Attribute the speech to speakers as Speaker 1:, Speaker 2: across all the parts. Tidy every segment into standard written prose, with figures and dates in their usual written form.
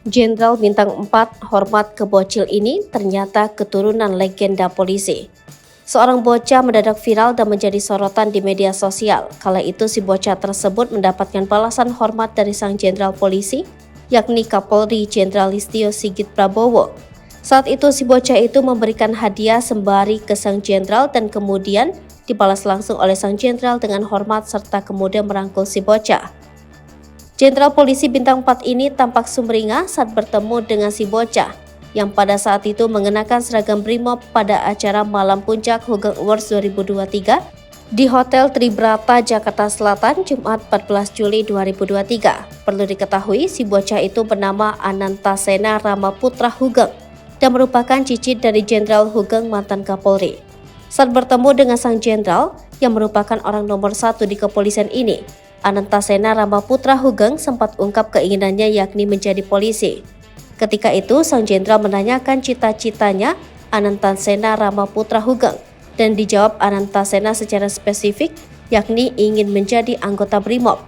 Speaker 1: Jenderal Bintang 4 hormat ke bocil ini ternyata keturunan legenda polisi. Seorang bocah mendadak viral dan menjadi sorotan di media sosial. Kala itu si bocah tersebut mendapatkan balasan hormat dari sang jenderal polisi, yakni Kapolri Jenderal Listio Sigit Prabowo. Saat itu si bocah itu memberikan hadiah sembari ke sang jenderal dan kemudian dibalas langsung oleh sang jenderal dengan hormat serta kemudian merangkul si bocah. Jenderal Polisi Bintang 4 ini tampak sumringah saat bertemu dengan si bocah yang pada saat itu mengenakan seragam Brimob pada acara Malam Puncak Hugeng Awards 2023 di Hotel Tribrata, Jakarta Selatan, Jumat 14 Juli 2023. Perlu diketahui, si bocah itu bernama Anantasena Ramaputra Hugeng dan merupakan cicit dari Jenderal Hugeng mantan Kapolri. Saat bertemu dengan sang jenderal yang merupakan orang nomor 1 di kepolisian ini, Anantasena Ramaputra Hugeng sempat ungkap keinginannya yakni menjadi polisi. Ketika itu, sang jenderal menanyakan cita-citanya Anantasena Ramaputra Hugeng dan dijawab Anantasena secara spesifik yakni ingin menjadi anggota Brimob.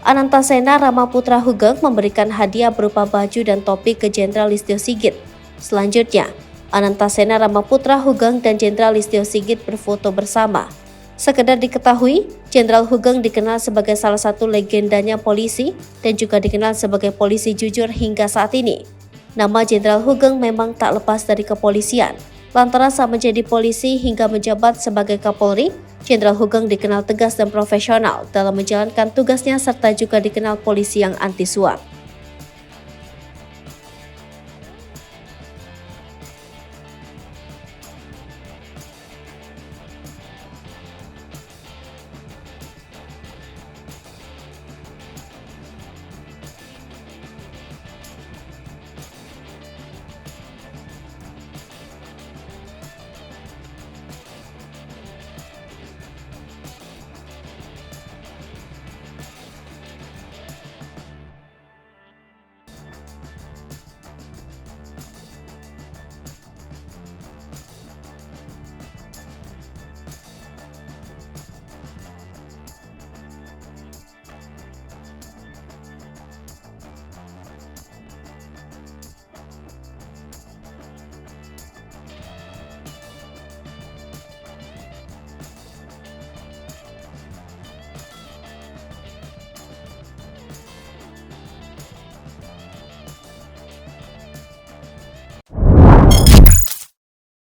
Speaker 1: Anantasena Ramaputra Hugeng memberikan hadiah berupa baju dan topi ke Jenderal Listio Sigit. Selanjutnya, Anantasena Ramaputra Hugeng dan Jenderal Listio Sigit berfoto bersama. Sekedar diketahui, Jenderal Hugeng dikenal sebagai salah satu legendanya polisi dan juga dikenal sebagai polisi jujur hingga saat ini. Nama Jenderal Hugeng memang tak lepas dari kepolisian. Lantaran saat menjadi polisi hingga menjabat sebagai Kapolri, Jenderal Hugeng dikenal tegas dan profesional dalam menjalankan tugasnya serta juga dikenal polisi yang anti suap.